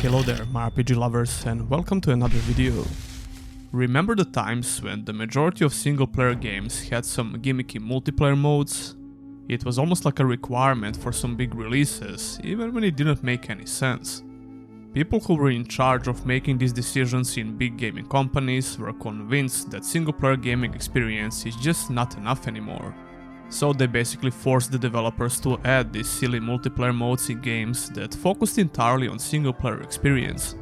Hello there, my RPG lovers, and welcome to another video. Remember the times when the majority of single-player games had some gimmicky multiplayer modes? It was almost like a requirement for some big releases, even when it didn't make any sense. People who were in charge of making these decisions in big gaming companies were convinced that single-player gaming experience is just not enough anymore. So they basically forced the developers to add these silly multiplayer modes in games that focused entirely on single-player experience.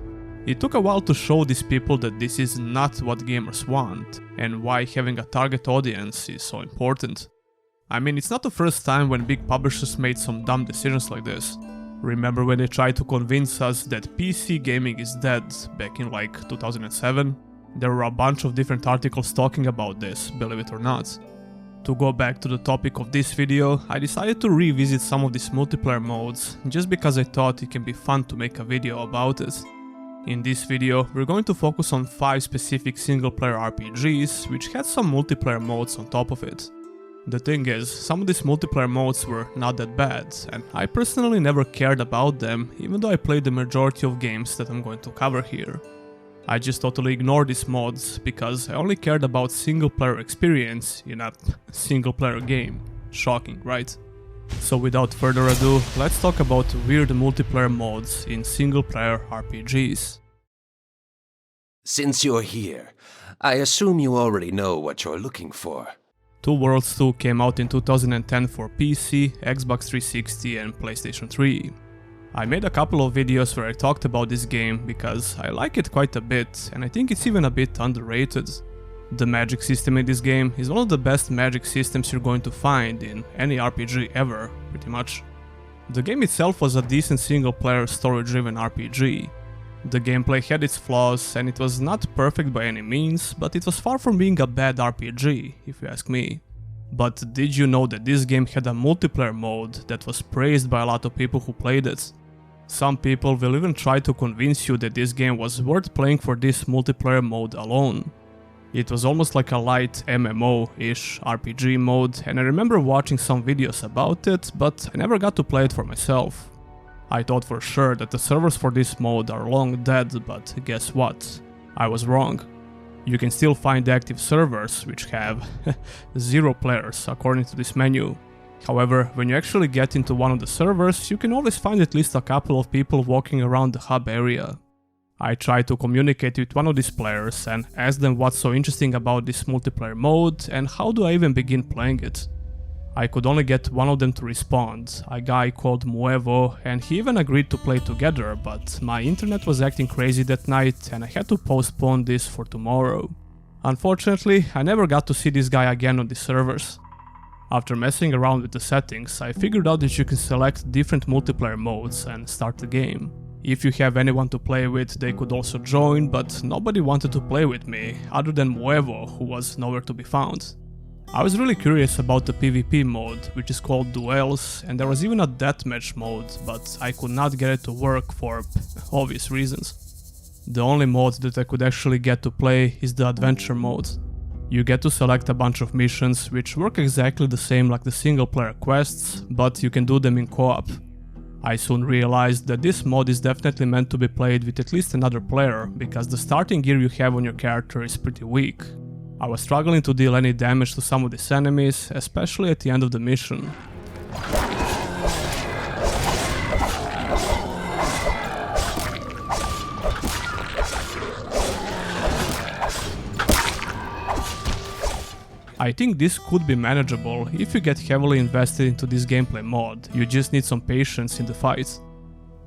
It took a while to show these people that this is not what gamers want, and why having a target audience is so important. I mean, it's not the first time when big publishers made some dumb decisions like this. Remember when they tried to convince us that PC gaming is dead back in like 2007? There were a bunch of different articles talking about this, believe it or not. To go back to the topic of this video, I decided to revisit some of these multiplayer modes, just because I thought it can be fun to make a video about it. In this video, we're going to focus on 5 specific single-player RPGs, which had some multiplayer modes on top of it. The thing is, some of these multiplayer modes were not that bad, and I personally never cared about them, even though I played the majority of games that I'm going to cover here. I just totally ignored these mods, because I only cared about single-player experience in a single-player game. Shocking, right? So without further ado, let's talk about weird multiplayer modes in single-player RPGs. Since you're here, I assume you already know what you're looking for. Two Worlds 2 came out in 2010 for PC, Xbox 360 and PlayStation 3. I made a couple of videos where I talked about this game because I like it quite a bit, and I think it's even a bit underrated. The magic system in this game is one of the best magic systems you're going to find in any RPG ever, pretty much. The game itself was a decent single-player story-driven RPG. The gameplay had its flaws, and it was not perfect by any means, but it was far from being a bad RPG, if you ask me. But did you know that this game had a multiplayer mode that was praised by a lot of people who played it? Some people will even try to convince you that this game was worth playing for this multiplayer mode alone. It was almost like a light MMO-ish RPG mode, and I remember watching some videos about it, but I never got to play it for myself. I thought for sure that the servers for this mode are long dead, but guess what? I was wrong. You can still find active servers, which have 0 players according to this menu. However, when you actually get into one of the servers, you can always find at least a couple of people walking around the hub area. I tried to communicate with one of these players and asked them what's so interesting about this multiplayer mode and how do I even begin playing it. I could only get one of them to respond, a guy called Muevo, and he even agreed to play together, but my internet was acting crazy that night and I had to postpone this for tomorrow. Unfortunately, I never got to see this guy again on the servers. After messing around with the settings, I figured out that you can select different multiplayer modes and start the game. If you have anyone to play with, they could also join, but nobody wanted to play with me, other than Muevo, who was nowhere to be found. I was really curious about the PvP mode, which is called Duels, and there was even a deathmatch mode, but I could not get it to work for obvious reasons. The only mode that I could actually get to play is the adventure mode. You get to select a bunch of missions which work exactly the same like the single-player quests, but you can do them in co-op. I soon realized that this mode is definitely meant to be played with at least another player, because the starting gear you have on your character is pretty weak. I was struggling to deal any damage to some of these enemies, especially at the end of the mission. I think this could be manageable if you get heavily invested into this gameplay mod, you just need some patience in the fight.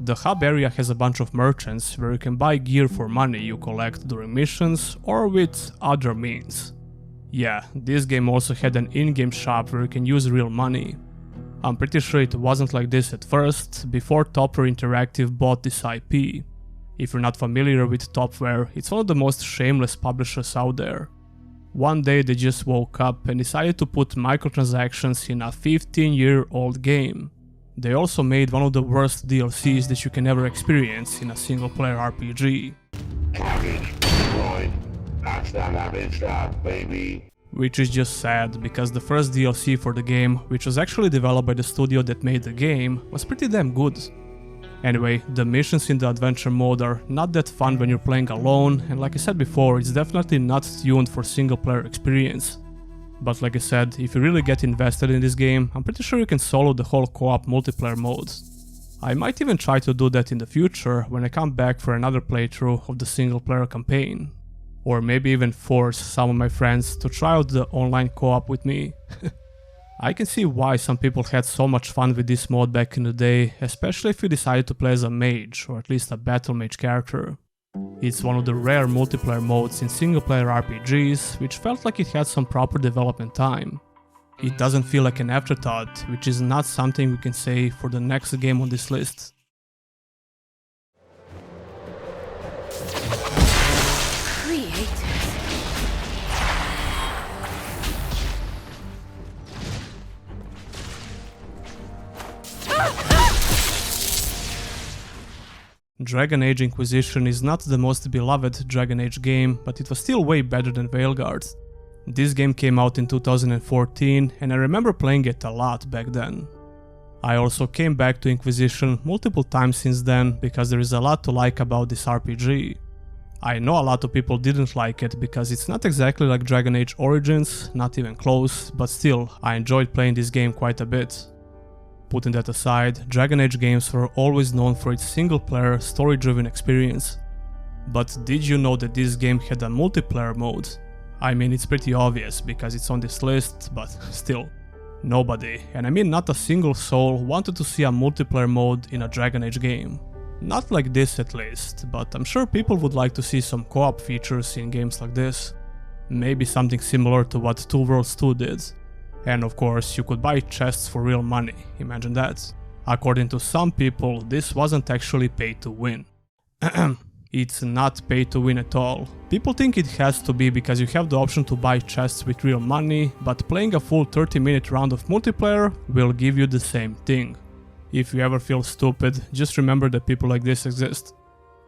The hub area has a bunch of merchants where you can buy gear for money you collect during missions or with other means. Yeah, this game also had an in-game shop where you can use real money. I'm pretty sure it wasn't like this at first, before Topware Interactive bought this IP. If you're not familiar with Topware, it's one of the most shameless publishers out there. One day they just woke up and decided to put microtransactions in a 15-year-old game. They also made one of the worst DLCs that you can ever experience in a single-player RPG. Which is just sad, because the first DLC for the game, which was actually developed by the studio that made the game, was pretty damn good. Anyway, the missions in the adventure mode are not that fun when you're playing alone, and like I said before, it's definitely not tuned for single player experience. But like I said, if you really get invested in this game, I'm pretty sure you can solo the whole co-op multiplayer mode. I might even try to do that in the future when I come back for another playthrough of the single player campaign. Or maybe even force some of my friends to try out the online co-op with me. I can see why some people had so much fun with this mode back in the day, especially if you decided to play as a mage, or at least a battle mage character. It's one of the rare multiplayer modes in single-player RPGs, which felt like it had some proper development time. It doesn't feel like an afterthought, which is not something we can say for the next game on this list. Dragon Age Inquisition is not the most beloved Dragon Age game, but it was still way better than Veilguard. This game came out in 2014 and I remember playing it a lot back then. I also came back to Inquisition multiple times since then because there is a lot to like about this RPG. I know a lot of people didn't like it because it's not exactly like Dragon Age Origins, not even close, but still, I enjoyed playing this game quite a bit. Putting that aside, Dragon Age games were always known for its single-player, story-driven experience. But did you know that this game had a multiplayer mode? I mean, it's pretty obvious because it's on this list, but still. Nobody, and I mean not a single soul, wanted to see a multiplayer mode in a Dragon Age game. Not like this at least, but I'm sure people would like to see some co-op features in games like this. Maybe something similar to what Two Worlds 2 did. And of course, you could buy chests for real money, imagine that. According to some people, this wasn't actually pay to win. It's not pay to win at all. People think it has to be because you have the option to buy chests with real money, but playing a full 30-minute round of multiplayer will give you the same thing. If you ever feel stupid, just remember that people like this exist.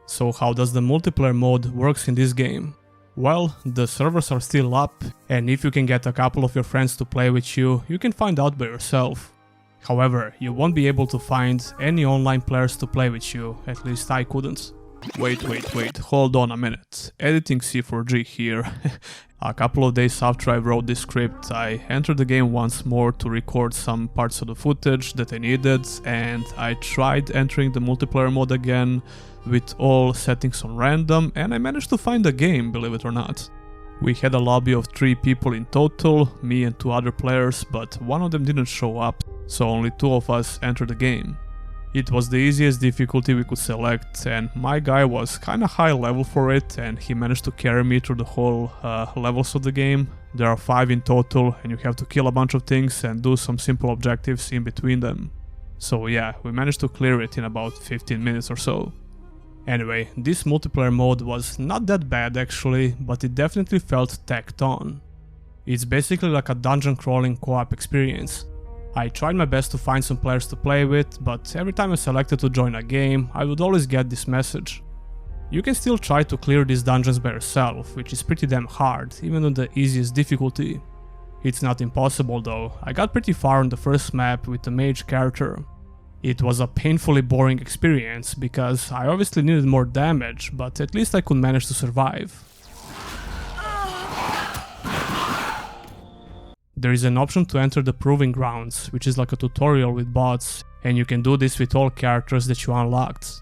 So how does the multiplayer mode works in this game? Well, the servers are still up, and if you can get a couple of your friends to play with you, you can find out by yourself. However, you won't be able to find any online players to play with you, at least I couldn't. Wait, hold on a minute. Editing C4G here. A couple of days after I wrote this script, I entered the game once more to record some parts of the footage that I needed, and I tried entering the multiplayer mode again with all settings on random, and I managed to find the game, believe it or not. We had a lobby of 3 people in total, me and 2 other players, but one of them didn't show up, so only 2 of us entered the game. It was the easiest difficulty we could select, and my guy was kinda high level for it, and he managed to carry me through the whole levels of the game. There are 5 in total, and you have to kill a bunch of things and do some simple objectives in between them. So yeah, we managed to clear it in about 15 minutes or so. Anyway, this multiplayer mode was not that bad actually, but it definitely felt tacked on. It's basically like a dungeon crawling co-op experience. I tried my best to find some players to play with, but every time I selected to join a game, I would always get this message. You can still try to clear these dungeons by yourself, which is pretty damn hard, even on the easiest difficulty. It's not impossible though. I got pretty far on the first map with the mage character. It was a painfully boring experience, because I obviously needed more damage, but at least I could manage to survive. There is an option to enter the Proving Grounds, which is like a tutorial with bots, and you can do this with all characters that you unlocked.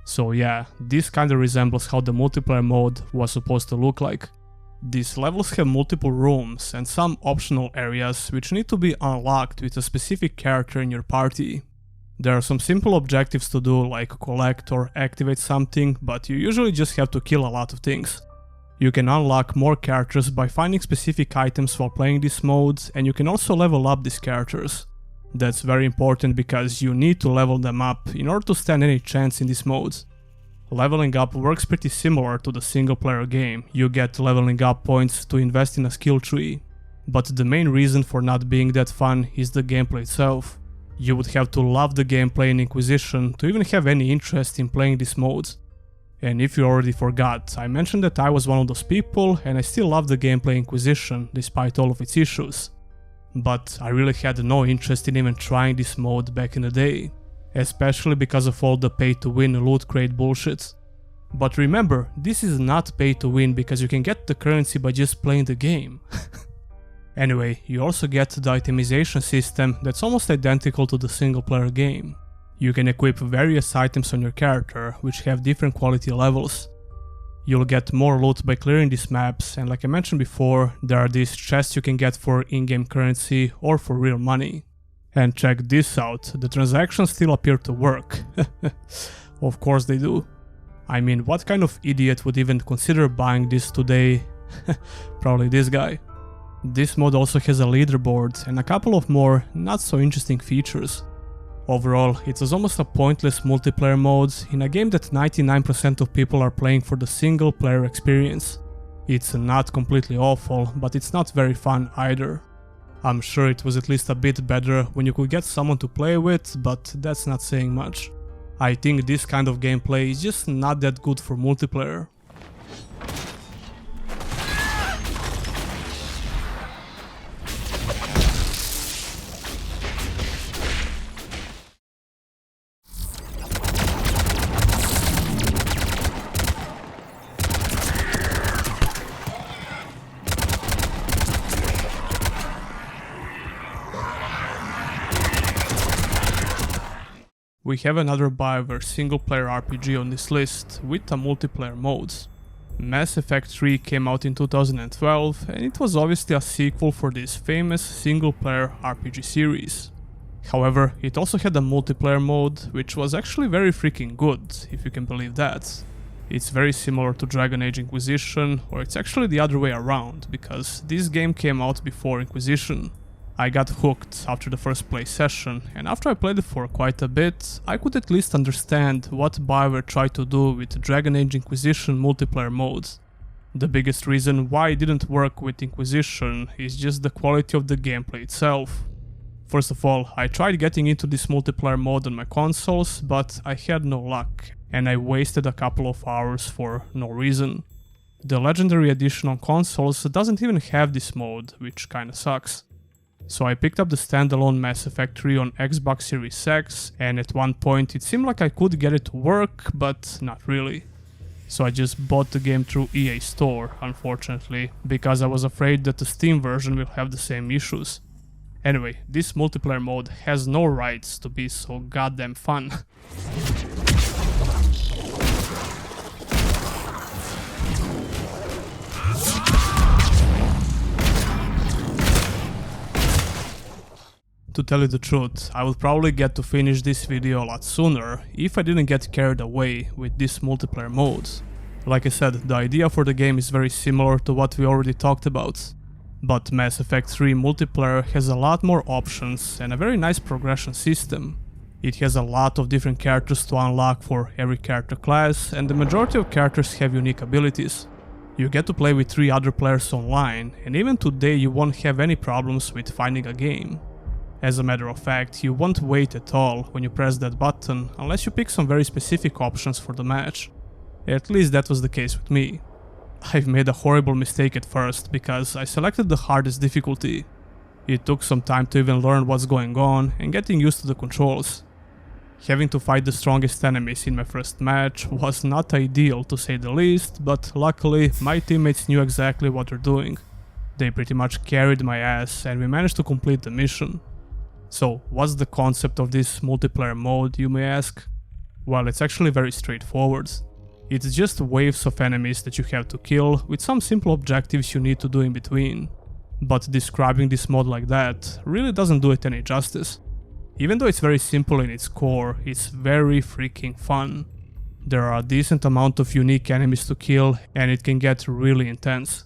So yeah, this kinda resembles how the multiplayer mode was supposed to look like. These levels have multiple rooms and some optional areas which need to be unlocked with a specific character in your party. There are some simple objectives to do, like collect or activate something, but you usually just have to kill a lot of things. You can unlock more characters by finding specific items while playing these modes, and you can also level up these characters. That's very important because you need to level them up in order to stand any chance in these modes. Leveling up works pretty similar to the single player game. You get leveling up points to invest in a skill tree. But the main reason for not being that fun is the gameplay itself. You would have to love the gameplay in Inquisition to even have any interest in playing these modes. And if you already forgot, I mentioned that I was one of those people and I still love the gameplay in Inquisition despite all of its issues. But I really had no interest in even trying this mode back in the day. especially because of all the pay-to-win loot crate bullshit. But remember, this is not pay-to-win because you can get the currency by just playing the game. Anyway, you also get the itemization system that's almost identical to the single-player game. You can equip various items on your character, which have different quality levels. You'll get more loot by clearing these maps, and like I mentioned before, there are these chests you can get for in-game currency or for real money. And check this out, the transactions still appear to work. Of course they do. I mean, what kind of idiot would even consider buying this today? Probably this guy. This mod also has a leaderboard and a couple of more not so interesting features. Overall, it was almost a pointless multiplayer mode in a game that 99% of people are playing for the single player experience. It's not completely awful, but it's not very fun either. I'm sure it was at least a bit better when you could get someone to play with, but that's not saying much. I think this kind of gameplay is just not that good for multiplayer. We have another BioWare single-player RPG on this list, with a multiplayer mode. Mass Effect 3 came out in 2012, and it was obviously a sequel for this famous single-player RPG series. However, it also had a multiplayer mode, which was actually very freaking good, if you can believe that. It's very similar to Dragon Age Inquisition, or it's actually the other way around, because this game came out before Inquisition. I got hooked after the first play session, and after I played it for quite a bit, I could at least understand what BioWare tried to do with Dragon Age Inquisition multiplayer modes. The biggest reason why it didn't work with Inquisition is just the quality of the gameplay itself. First of all, I tried getting into this multiplayer mode on my consoles, but I had no luck, and I wasted a couple of hours for no reason. The Legendary Edition on consoles doesn't even have this mode, which kinda sucks. So I picked up the standalone Mass Effect 3 on Xbox Series X, and at one point it seemed like I could get it to work, but not really. So I just bought the game through EA Store, unfortunately, because I was afraid that the Steam version will have the same issues. Anyway, this multiplayer mode has no rights to be so goddamn fun. To tell you the truth, I would probably get to finish this video a lot sooner if I didn't get carried away with this multiplayer mode. Like I said, the idea for the game is very similar to what we already talked about. But Mass Effect 3 multiplayer has a lot more options and a very nice progression system. It has a lot of different characters to unlock for every character class, and the majority of characters have unique abilities. You get to play with 3 other players online, and even today you won't have any problems with finding a game. As a matter of fact, you won't wait at all when you press that button unless you pick some very specific options for the match. At least that was the case with me. I've made a horrible mistake at first because I selected the hardest difficulty. It took some time to even learn what's going on and getting used to the controls. Having to fight the strongest enemies in my first match was not ideal to say the least, but luckily my teammates knew exactly what they're doing. They pretty much carried my ass and we managed to complete the mission. So, what's the concept of this multiplayer mode, you may ask? Well, it's actually very straightforward. It's just waves of enemies that you have to kill, with some simple objectives you need to do in between. But describing this mode like that really doesn't do it any justice. Even though it's very simple in its core, it's very freaking fun. There are a decent amount of unique enemies to kill, and it can get really intense.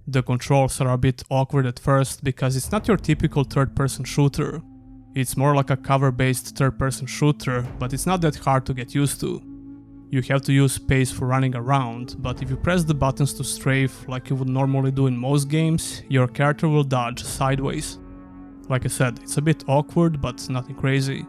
The controls are a bit awkward at first because it's not your typical third-person shooter. It's more like a cover-based third-person shooter, but it's not that hard to get used to. You have to use space for running around, but if you press the buttons to strafe like you would normally do in most games, your character will dodge sideways. Like I said, it's a bit awkward, but nothing crazy.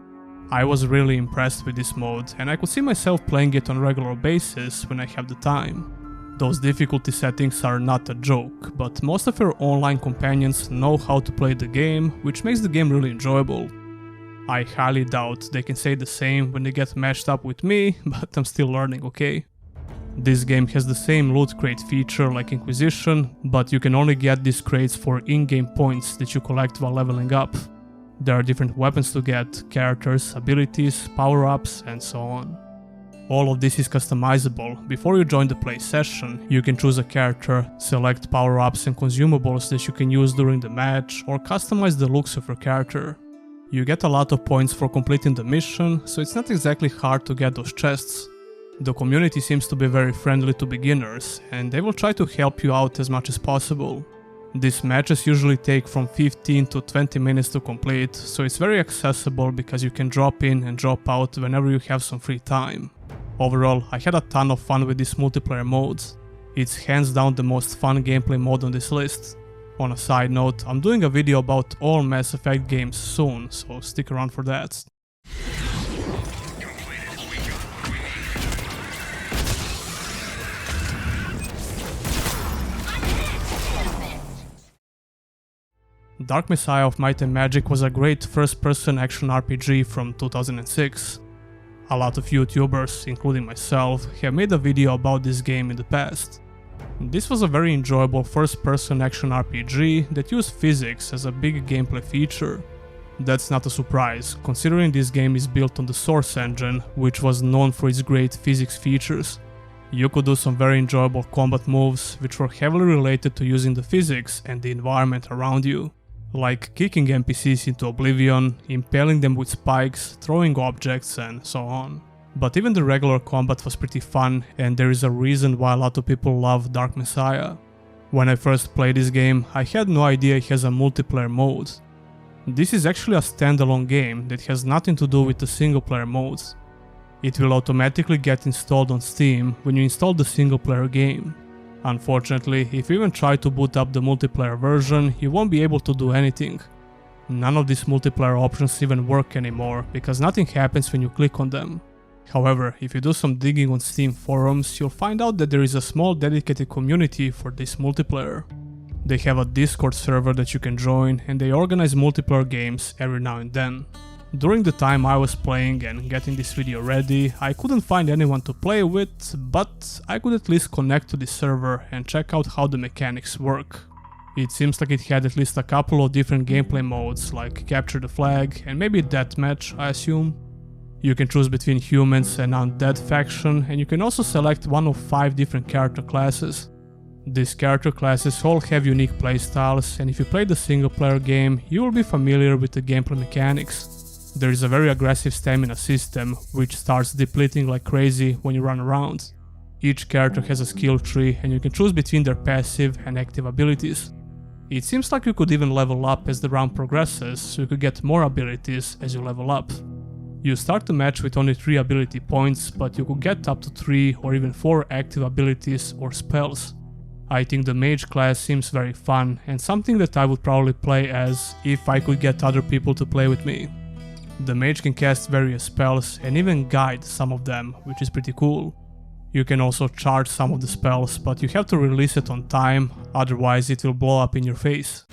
I was really impressed with this mode, and I could see myself playing it on a regular basis when I have the time. Those difficulty settings are not a joke, but most of your online companions know how to play the game, which makes the game really enjoyable. I highly doubt they can say the same when they get matched up with me, but I'm still learning, okay? This game has the same loot crate feature like Inquisition, but you can only get these crates for in-game points that you collect while leveling up. There are different weapons to get, characters, abilities, power-ups, and so on. All of this is customizable. Before you join the play session, you can choose a character, select power-ups and consumables that you can use during the match, or customize the looks of your character. You get a lot of points for completing the mission, so it's not exactly hard to get those chests. The community seems to be very friendly to beginners, and they will try to help you out as much as possible. These matches usually take from 15 to 20 minutes to complete, so it's very accessible because you can drop in and drop out whenever you have some free time. Overall, I had a ton of fun with these multiplayer modes. It's hands down the most fun gameplay mode on this list. On a side note, I'm doing a video about all Mass Effect games soon, so stick around for that. Dark Messiah of Might and Magic was a great first-person action RPG from 2006. A lot of YouTubers, including myself, have made a video about this game in the past. This was a very enjoyable first-person action RPG that used physics as a big gameplay feature. That's not a surprise, considering this game is built on the Source engine, which was known for its great physics features. You could do some very enjoyable combat moves, which were heavily related to using the physics and the environment around you, like kicking NPCs into oblivion, impaling them with spikes, throwing objects, and so on. But even the regular combat was pretty fun, and there is a reason why a lot of people love Dark Messiah. When I first played this game, I had no idea it has a multiplayer mode. This is actually a standalone game that has nothing to do with the single player modes. It will automatically get installed on Steam when you install the single player game. Unfortunately, if you even try to boot up the multiplayer version, you won't be able to do anything. None of these multiplayer options even work anymore, because nothing happens when you click on them. However, if you do some digging on Steam forums, you'll find out that there is a small dedicated community for this multiplayer. They have a Discord server that you can join, and they organize multiplayer games every now and then. During the time I was playing and getting this video ready, I couldn't find anyone to play with, but I could at least connect to this server and check out how the mechanics work. It seems like it had at least a couple of different gameplay modes, like Capture the Flag and maybe Deathmatch, I assume. You can choose between humans and undead faction, and you can also select one of 5 different character classes. These character classes all have unique playstyles, and if you play the single player game, you will be familiar with the gameplay mechanics. There is a very aggressive stamina system, which starts depleting like crazy when you run around. Each character has a skill tree, and you can choose between their passive and active abilities. It seems like you could even level up as the round progresses, so you could get more abilities as you level up. You start the match with only 3 ability points, but you could get up to 3 or even 4 active abilities or spells. I think the mage class seems very fun, and something that I would probably play as if I could get other people to play with me. The mage can cast various spells and even guide some of them, which is pretty cool. You can also charge some of the spells, but you have to release it on time, otherwise it will blow up in your face.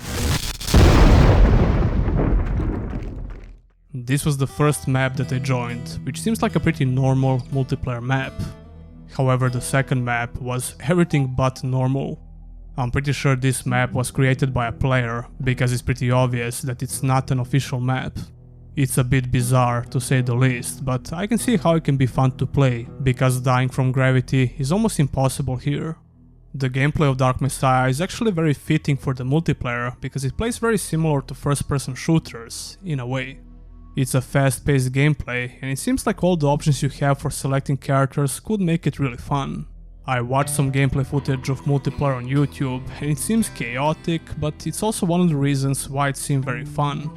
This was the first map that I joined, which seems like a pretty normal multiplayer map. However, the second map was everything but normal. I'm pretty sure this map was created by a player, because it's pretty obvious that it's not an official map. It's a bit bizarre to say the least, but I can see how it can be fun to play, because dying from gravity is almost impossible here. The gameplay of Dark Messiah is actually very fitting for the multiplayer, because it plays very similar to first-person shooters, in a way. It's a fast-paced gameplay, and it seems like all the options you have for selecting characters could make it really fun. I watched some gameplay footage of multiplayer on YouTube, and it seems chaotic, but it's also one of the reasons why it seemed very fun.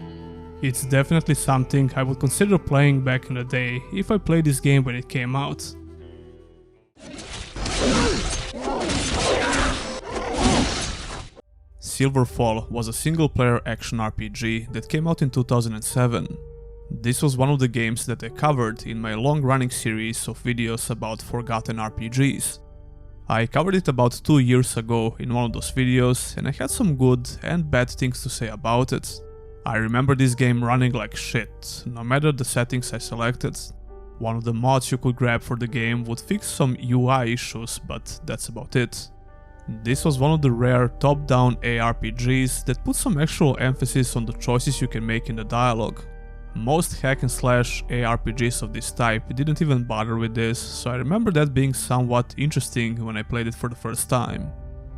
It's definitely something I would consider playing back in the day if I played this game when it came out. Silverfall was a single-player action RPG that came out in 2007. This was one of the games that I covered in my long-running series of videos about forgotten RPGs. I covered it about 2 years ago in one of those videos, and I had some good and bad things to say about it. I remember this game running like shit, no matter the settings I selected. One of the mods you could grab for the game would fix some UI issues, but that's about it. This was one of the rare top-down ARPGs that put some actual emphasis on the choices you can make in the dialogue. Most hack-and-slash ARPGs of this type didn't even bother with this, so I remember that being somewhat interesting when I played it for the first time.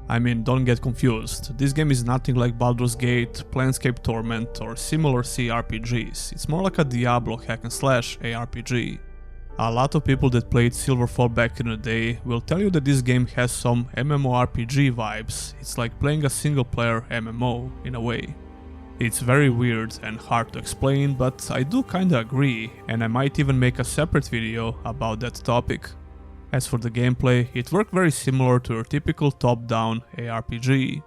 I mean, don't get confused, this game is nothing like Baldur's Gate, Planescape Torment or similar CRPGs, it's more like a Diablo hack-and-slash ARPG. A lot of people that played Silverfall back in the day will tell you that this game has some MMORPG vibes, it's like playing a single-player MMO, in a way. It's very weird and hard to explain, but I do kinda agree, and I might even make a separate video about that topic. As for the gameplay, it worked very similar to your typical top-down ARPG.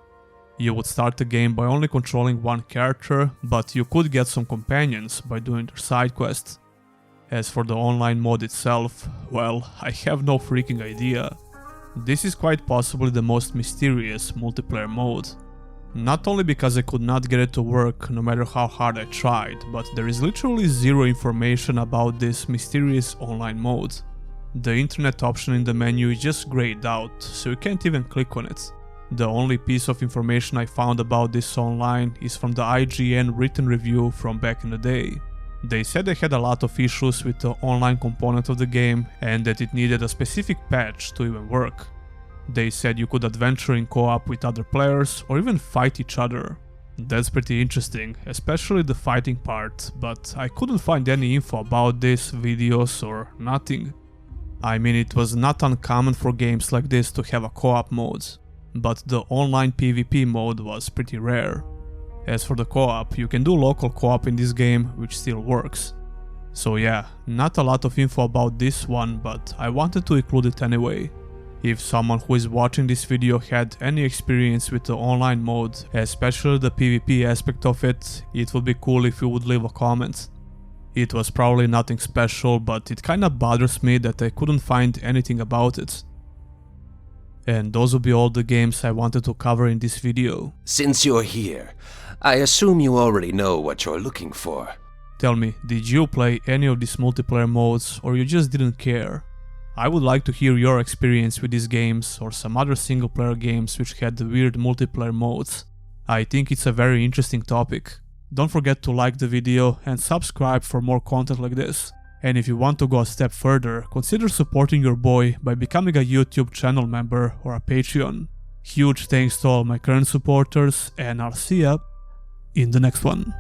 You would start the game by only controlling one character, but you could get some companions by doing their side quests. As for the online mode itself, well, I have no freaking idea. This is quite possibly the most mysterious multiplayer mode. Not only because I could not get it to work no matter how hard I tried, but there is literally zero information about this mysterious online mode. The internet option in the menu is just grayed out, so you can't even click on it. The only piece of information I found about this online is from the IGN written review from back in the day. They said they had a lot of issues with the online component of the game and that it needed a specific patch to even work. They said you could adventure in co-op with other players or even fight each other. That's pretty interesting, especially the fighting part, but I couldn't find any info about this, videos or nothing. I mean, it was not uncommon for games like this to have a co-op mode, but the online PvP mode was pretty rare. As for the co-op, you can do local co-op in this game, which still works. So yeah, not a lot of info about this one, but I wanted to include it anyway. If someone who is watching this video had any experience with the online mode, especially the PvP aspect of it, it would be cool if you would leave a comment. It was probably nothing special, but it kinda bothers me that I couldn't find anything about it. And those will be all the games I wanted to cover in this video. Since you're here, I assume you already know what you're looking for. Tell me, did you play any of these multiplayer modes or you just didn't care? I would like to hear your experience with these games or some other single player games which had the weird multiplayer modes. I think it's a very interesting topic. Don't forget to like the video and subscribe for more content like this. And if you want to go a step further, consider supporting your boy by becoming a YouTube channel member or a Patreon. Huge thanks to all my current supporters, and I'll see ya in the next one.